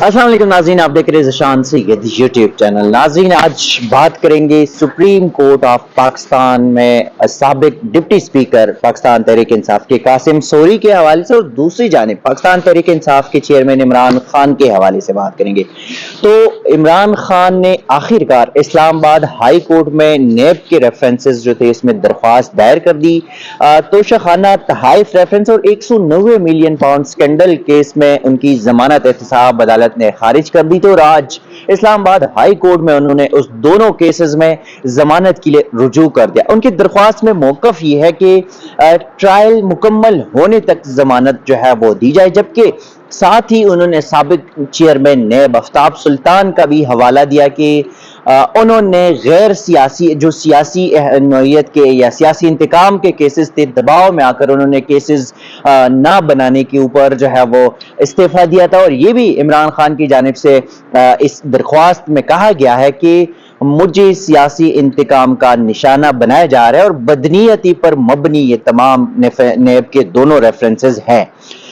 अस्सलाम वालेकुम नाज़रीन, आप देख रहे हैं ज़शान सैयद यूट्यूब चैनल। नाज़रीन, आज बात करेंगे सुप्रीम कोर्ट ऑफ पाकिस्तान में साबिक डिप्टी स्पीकर पाकिस्तान तहरीक इंसाफ के कासिम सोरी के हवाले से, और दूसरी जानिब पाकिस्तान तहरीक इंसाफ के चेयरमैन इमरान खान के हवाले से बात करेंगे। तो इमरान खान ने आखिरकार इस्लामाबाद हाई कोर्ट में नेब के रेफरेंसेस जो थे इसमें दरख्वास्त दायर कर दी। तोशाखाना तहाइफ रेफरेंस और 190 मिलियन पाउंड स्कैंडल केस में उनकी जमानत एहतसाब अदालत ने खारिज कर दी। तो आज इस्लामाबाद हाई कोर्ट में उन्होंने उस दोनों केसेस में जमानत के लिए रुजू कर दिया। उनकी दरख्वास्त में मौकफ ये है कि ट्रायल मुकम्मल होने तक जमानत जो है वो दी जाए, जबकि साथ ही उन्होंने साबिक चेयरमैन नेब आफ्ताब सुल्तान का भी हवाला दिया कि उन्होंने गैर सियासी जो सियासी नौयत के या सियासी इंतकाम के केसेस थे, दबाव में आकर उन्होंने केसेस ना बनाने के ऊपर जो है वो इस्तीफा दिया था। और ये भी इमरान खान की जानिब से इस दरख्वास्त में कहा गया है कि मुझे सियासी इंतकाम का निशाना बनाया जा रहा है, और बदनीयती पर मबनी ये तमाम नेब के दोनों रेफरेंसेस हैं।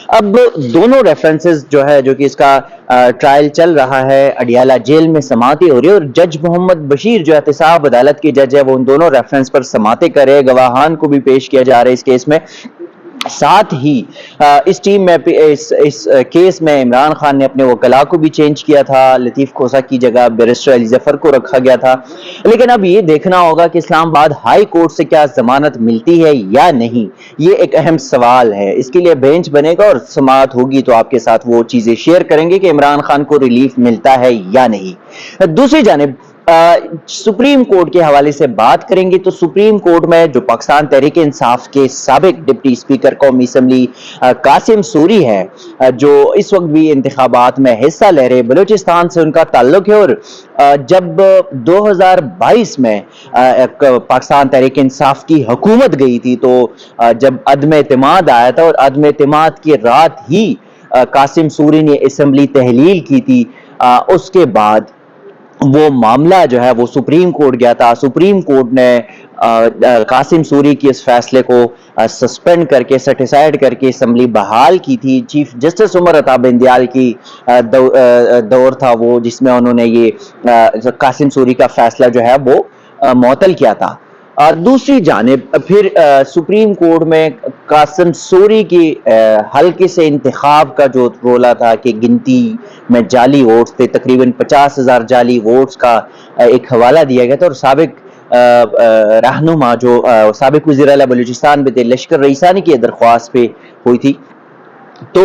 अब दोनों रेफरेंसेस जो है, जो कि इसका ट्रायल चल रहा है, अडियाला जेल में समातें हो रही है, और जज मोहम्मद बशीर जो एहतसाब अदालत के जज है वो उन दोनों रेफरेंस पर समातें कर रहे हैं। गवाहान को भी पेश किया जा रहा है इस केस में। साथ ही इस टीम में इस केस में इमरान खान ने अपने वकला को भी चेंज किया था। लतीफ खोसा की जगह बैरिस्टर अली जफर को रखा गया था। लेकिन अब ये देखना होगा कि इस्लामाबाद हाई कोर्ट से क्या जमानत मिलती है या नहीं, ये एक अहम सवाल है। इसके लिए बेंच बनेगा और समाअत होगी तो आपके साथ वो चीजें शेयर करेंगे कि इमरान खान को रिलीफ मिलता है या नहीं। दूसरी जानिब सुप्रीम कोर्ट के हवाले से बात करेंगे तो सुप्रीम कोर्ट में जो पाकिस्तान तहरीक इंसाफ के साबिक डिप्टी स्पीकर कौमी असम्बली कासिम सूरी है, जो इस वक्त भी इंतखाबात में हिस्सा ले रहे, बलूचिस्तान से उनका ताल्लुक है। और जब 2022 में पाकिस्तान तहरीक इंसाफ की हुकूमत गई थी, तो जब अदम एतमाद आया था, और अदम एतमाद की रात ही कासिम सूरी ने असम्बली तहलील की थी, उसके बाद वो मामला जो है वो सुप्रीम कोर्ट गया था। सुप्रीम कोर्ट ने कासिम सूरी की इस फैसले को सस्पेंड करके, सेटिसाइड करके असम्बली बहाल की थी। चीफ जस्टिस उमर अता बिंदयाल की दौर था वो, जिसमें उन्होंने ये कासिम सूरी का फैसला जो है वो मुअत्तल किया था। दूसरी जानिब फिर सुप्रीम कोर्ट में कासिम सूरी की हल्के से इंतखाब का जो रोला था कि गिनती में जाली वोट्स थे, तकरीबन 50,000 जाली वोट्स का एक हवाला दिया गया था। और साबिक रहनुमा जो साबिक वज़ीर आला बलूचिस्तान पे थे, लश्कर रईसानी की दरख्वास्त पे हुई थी। तो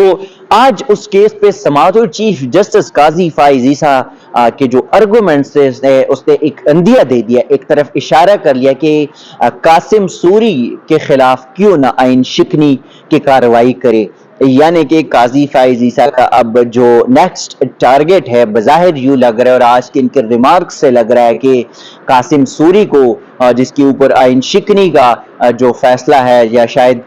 आज उस केस पे समाअत हुई। चीफ जस्टिस काजी फाइज ईसा के जो आर्गुमेंट्स थे उसने एक अंदिया दे दिया, एक तरफ इशारा कर लिया कि कासिम सूरी के खिलाफ क्यों ना आइन शिकनी की कार्रवाई करे। यानी कि काजी फाइज ईसा का अब जो नेक्स्ट टारगेट है, बज़ाहिर यूं लग रहा है और आज के इनके रिमार्क्स से लग रहा है कि कासिम सूरी को जिसके ऊपर आइन शिकनी का जो फैसला है या शायद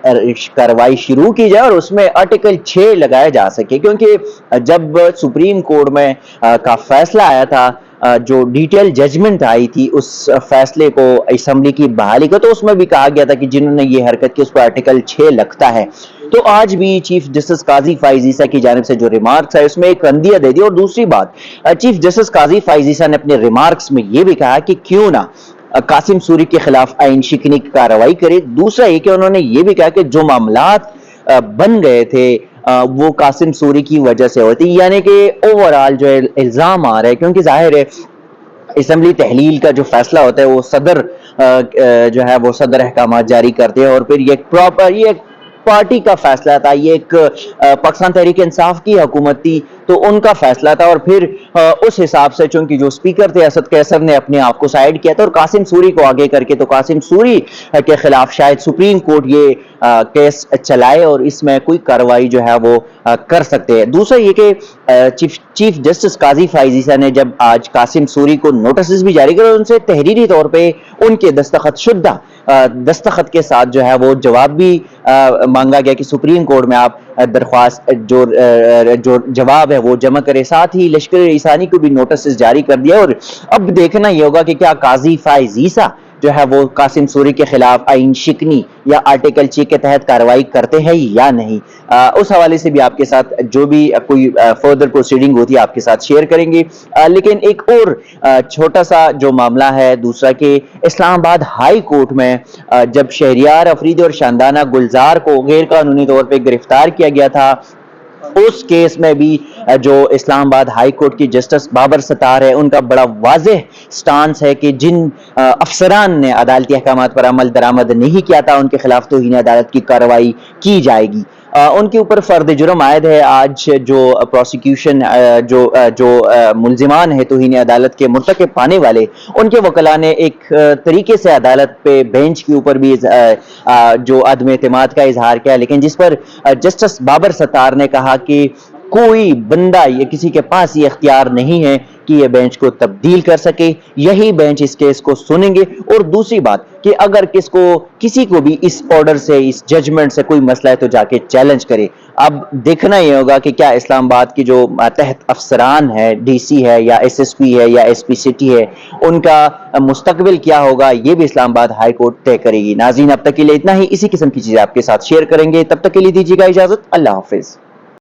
कार्रवाई शुरू की जाए और उसमें आर्टिकल 6 लगाया जा सके। क्योंकि जब सुप्रीम कोर्ट में का फैसला आया था, जो डिटेल जजमेंट आई थी उस फैसले को असम्बली की बहाली को, तो उसमें भी कहा गया था कि जिन्होंने ये हरकत की उस पर आर्टिकल 6 लगता है। तो आज भी चीफ जस्टिस काजी फाइज ईसा की जानिब से जो रिमार्क्स है उसमें एक अंदिया दे दी। और दूसरी बात, चीफ जस्टिस काजी फाइज ईसा ने अपने रिमार्क्स में ये भी कहा कि क्यों ना कासिम सूरी के खिलाफ आइन शिकनी की कार्रवाई करे। दूसरा ये कि उन्होंने ये भी कहा कि जो मामलात बन गए थे वो कासिम सूरी की वजह से होती, यानी कि ओवरऑल जो इल्जाम आ रहा है, क्योंकि जाहिर है असम्बली तहलील का जो फैसला होता है वो सदर जो है वो सदर अहकामात जारी करते हैं, और फिर ये प्रॉपर ये पार्टी का फैसला था, ये एक पाकिस्तान तहरीक इंसाफ की हुकूमत थी तो उनका फैसला था। और फिर उस हिसाब से चूंकि जो स्पीकर थे असद कैसर ने अपने आप को साइड किया था और कासिम सूरी को आगे करके, तो कासिम सूरी के खिलाफ शायद सुप्रीम कोर्ट ये केस चलाए और इसमें कोई कार्रवाई जो है वो कर सकते हैं। दूसरा ये कि चीफ जस्टिस काजी फाइज ईसा ने जब आज कासिम सूरी को नोटिस भी जारी करे, उनसे तहरीरी तौर पे उनके दस्तखत शुद्धा दस्तखत के साथ जो है वो जवाब भी मांगा गया कि सुप्रीम कोर्ट में आप दरख्वास्त जो जवाब है वो जमा करे। साथ ही लश्कर ईसानी को भी नोटिस जारी कर दिया। और अब देखना ये होगा कि क्या काजी फाइज ईसा جو ہے وہ قاسم سوری کے خلاف آئین شکنی یا آرٹیکل 6 کے تحت کارروائی کرتے ہیں یا نہیں. اس حوالے سے بھی آپ کے ساتھ جو بھی کوئی فردر پروسیڈنگ ہوتی ہے آپ کے ساتھ شیئر کریں گے. لیکن ایک اور چھوٹا سا جو معاملہ ہے دوسرا کہ اسلام آباد ہائی کورٹ میں جب شہریار افریدی اور شاندانہ گلزار کو غیر قانونی طور پہ گرفتار کیا گیا تھا، اس کیس میں بھی جو اسلام آباد ہائی کورٹ کی جسٹس بابر ستار ہے ان کا بڑا واضح سٹانس ہے کہ جن افسران نے عدالتی احکامات پر عمل درآمد نہیں کیا تھا ان کے خلاف توہین عدالت کی کارروائی کی جائے گی. ان کے اوپر فرد جرم عائد ہے. آج جو پروسیکیوشن جو ملزمان ہے توہین عدالت کے مرتکب پانے والے، ان کے وکلاء نے ایک طریقے سے عدالت پہ بینچ کے اوپر بھی جو عدم اعتماد کا اظہار کیا، لیکن جس پر جسٹس بابر ستار نے کہا کہ کوئی بندہ یا کسی کے پاس یہ اختیار نہیں ہے کہ یہ بینچ کو تبدیل کر سکے، یہی بینچ اس کیس کو سنیں گے. اور دوسری بات کہ اگر کسی کو بھی اس آرڈر سے، اس ججمنٹ سے کوئی مسئلہ ہے تو جا کے چیلنج کرے. اب دیکھنا یہ ہوگا کہ کیا اسلام آباد کی جو ماتحت افسران ہے، ڈی سی ہے یا ایس ایس پی ہے یا ایس پی سٹی ہے، ان کا مستقبل کیا ہوگا یہ بھی اسلام آباد ہائی کورٹ طے کرے گی. ناظرین اب تک کے لیے اتنا ہی. اسی قسم کی چیزیں آپ کے ساتھ شیئر کریں گے. تب تک کے لیے دیجیے گا اجازت. اللہ حافظ.